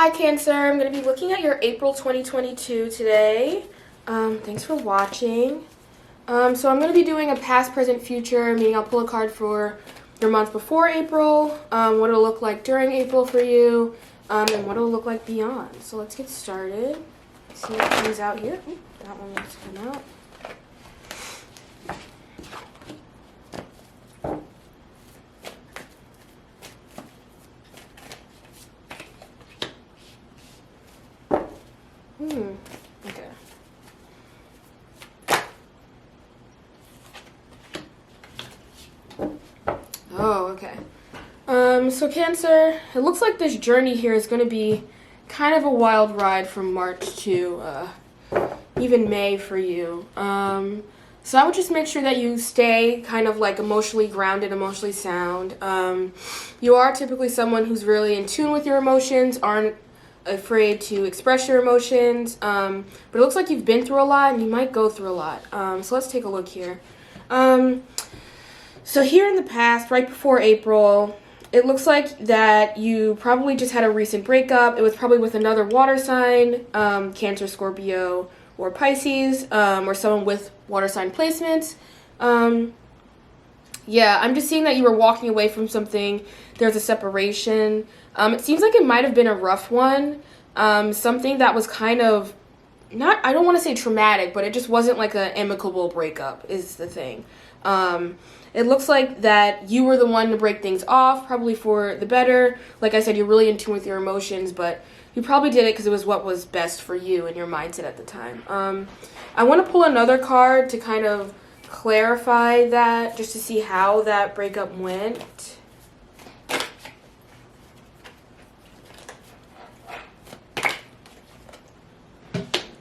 Hi Cancer, I'm going to be looking at your April 2022 today. Thanks for watching. So I'm going to be doing a past, present, future, meaning I'll pull a card for your month before April, what it'll look like during April for you, and what it'll look like beyond. So let's get started. See what comes out here. Ooh, that one wants to come out. Okay. Oh, okay. So Cancer, it looks like this journey here is going to be kind of a wild ride from March to even May for you. So I would just make sure that you stay kind of like emotionally grounded, emotionally sound. You are typically someone who's really in tune with your emotions, aren't afraid to express your emotions, but it looks like you've been through a lot and you might go through a lot. So let's take a look here. So here in the past, right before April, it looks like that you probably just had a recent breakup. It was probably with another water sign, Cancer, Scorpio, or Pisces, or someone with water sign placements. Yeah, I'm just seeing that you were walking away from something. There's a separation. It seems like it might have been a rough one. Something that was kind of not, I don't want to say traumatic, but it just wasn't like an amicable breakup is the thing. It looks like that you were the one to break things off, probably for the better. Like I said, you're really in tune with your emotions, but you probably did it because it was what was best for you and your mindset at the time. I want to pull another card to kind of clarify that, just to see how that breakup went.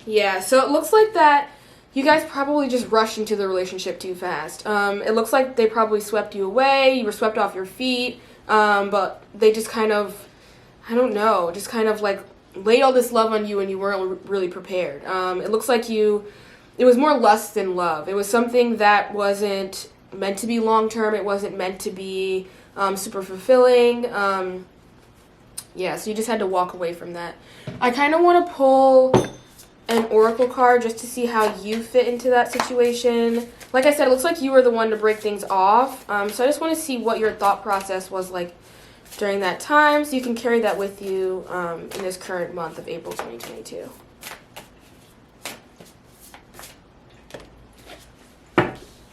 Yeah, so it looks like that you guys probably just rushed into the relationship too fast. It looks like they probably swept you away, you were swept off your feet, but they just kind of, I don't know, just kind of like laid all this love on you and you weren't really prepared. It looks like it was more lust than love. It was something that wasn't meant to be long-term. It wasn't meant to be super fulfilling. Yeah, so you just had to walk away from that. I kind of want to pull an oracle card just to see how you fit into that situation. Like I said, it looks like you were the one to break things off. So I just want to see what your thought process was like during that time, so you can carry that with you in this current month of April 2022.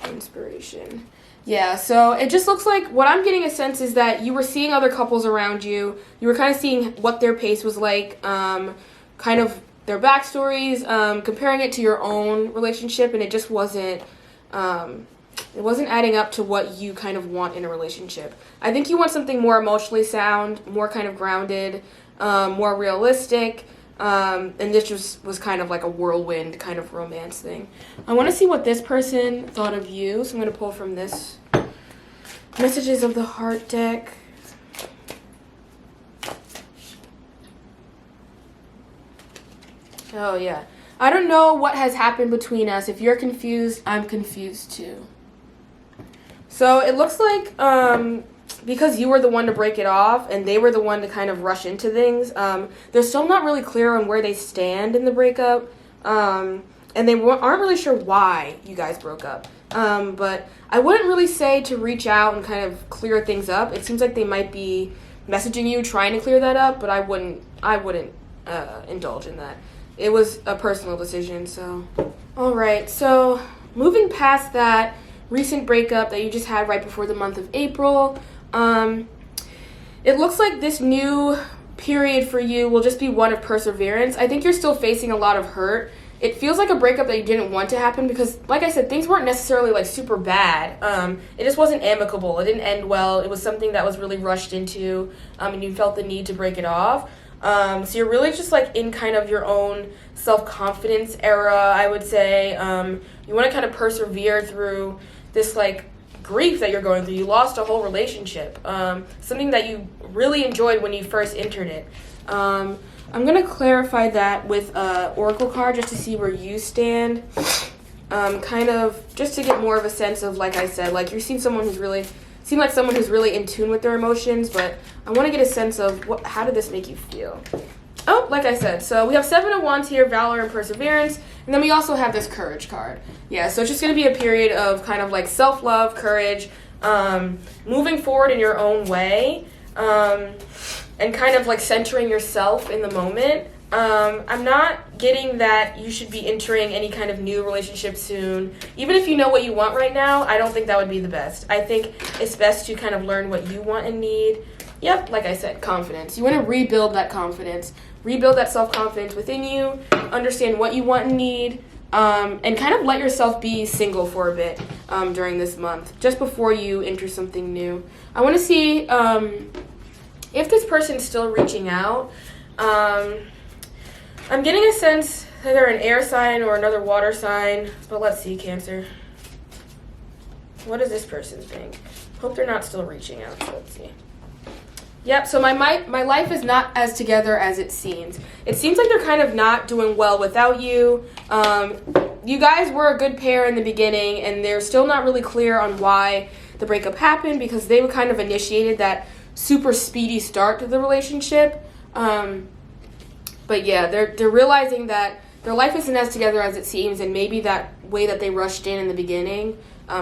Inspiration. Yeah, so it just looks like what I'm getting a sense is that you were seeing other couples around you. You were kind of seeing what their pace was like, kind of their backstories, comparing it to your own relationship, and it just wasn't adding up to what you kind of want in a relationship. I think you want something more emotionally sound, more kind of grounded, more realistic, and this just was kind of like a whirlwind kind of romance thing. I want to see what this person thought of you, so I'm going to pull from this Messages of the Heart deck. Oh, yeah. I don't know what has happened between us. If you're confused, I'm confused too. So it looks like because you were the one to break it off and they were the one to kind of rush into things, they're still not really clear on where they stand in the breakup. And they aren't really sure why you guys broke up. But I wouldn't really say to reach out and kind of clear things up. It seems like they might be messaging you trying to clear that up, but I wouldn't indulge in that. It was a personal decision, so. All right, so moving past that recent breakup that you just had right before the month of April, it looks like this new period for you will just be one of perseverance. I think you're still facing a lot of hurt. It feels like a breakup that you didn't want to happen because, like I said, things weren't necessarily like super bad. It just wasn't amicable. It didn't end well. It was something that was really rushed into, and you felt the need to break it off. So you're really just like in kind of your own self-confidence era, I would say. You want to kind of persevere through this like grief that you're going through. You lost a whole relationship, something that you really enjoyed when you first entered it. I'm going to clarify that with Oracle card just to see where you stand, kind of just to get more of a sense of, like I said, like you're seeing someone who's really seem like someone who's really in tune with their emotions, but I want to get a sense of how did this make you feel? Oh, like I said, so we have 7 of Wands here, Valor and Perseverance, and then we also have this Courage card. Yeah, so it's just going to be a period of kind of like self-love, courage, moving forward in your own way, and kind of like centering yourself in the moment. I'm not getting that you should be entering any kind of new relationship soon. Even if you know what you want right now, I don't think that would be the best. I think it's best to kind of learn what you want and need. Yep, like I said, confidence. You want to rebuild that confidence, rebuild that self-confidence within you, understand what you want and need, and kind of let yourself be single for a bit during this month, just before you enter something new. I want to see if this person's still reaching out. I'm getting a sense that they're an air sign or another water sign, but let's see, Cancer. What does this person think? Hope they're not still reaching out, so let's see. Yep, so my life is not as together as it seems. It seems like they're kind of not doing well without you. You guys were a good pair in the beginning, and they're still not really clear on why the breakup happened because they kind of initiated that super speedy start to the relationship. But yeah, they're realizing that their life isn't as together as it seems, and maybe that way that they rushed in the beginning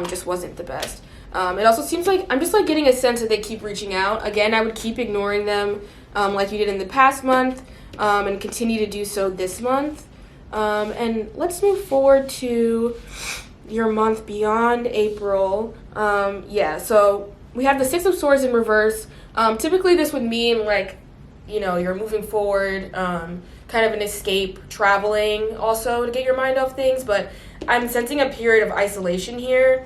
just wasn't the best. It also seems like I'm just like getting a sense that they keep reaching out. Again, I would keep ignoring them like you did in the past month and continue to do so this month. And let's move forward to your month beyond April. Yeah, so we have the 6 of Swords in reverse. Typically this would mean like, you know, you're moving forward, kind of an escape, traveling also to get your mind off things, but I'm sensing a period of isolation here.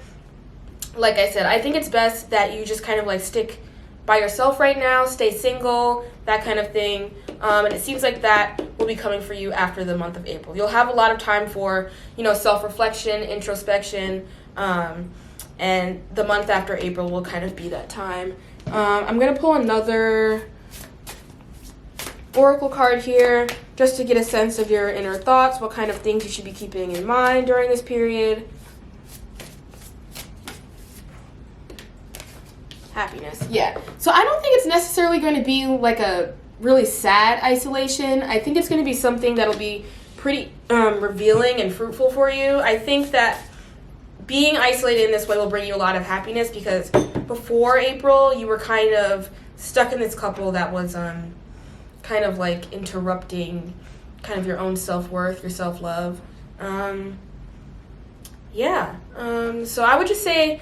Like I said, I think it's best that you just kind of like stick by yourself right now, stay single, that kind of thing. And it seems like that will be coming for you after the month of April. You'll have a lot of time for, you know, self-reflection, introspection, and the month after April will kind of be that time. I'm going to pull another oracle card here just to get a sense of your inner thoughts, what kind of things you should be keeping in mind during this period. Happiness. Yeah. So I don't think it's necessarily going to be like a really sad isolation. I think it's going to be something that'll be pretty revealing and fruitful for you. I think that being isolated in this way will bring you a lot of happiness because before April, you were kind of stuck in this couple that was kind of like interrupting kind of your own self-worth, your self-love. So I would just say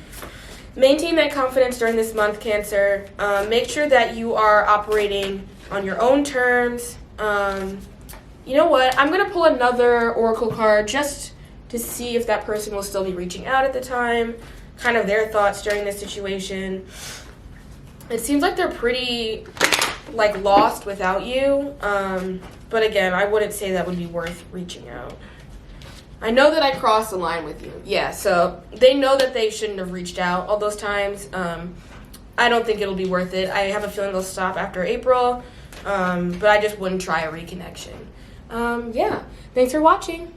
maintain that confidence during this month, Cancer. Make sure that you are operating on your own terms. You know what? I'm going to pull another oracle card just to see if that person will still be reaching out at the time, kind of their thoughts during this situation. It seems like they're pretty like lost without you. But again, I wouldn't say that would be worth reaching out. I know that I crossed the line with you. Yeah, so they know that they shouldn't have reached out all those times. I don't think it'll be worth it. I have a feeling they'll stop after April, but I just wouldn't try a reconnection. Thanks for watching.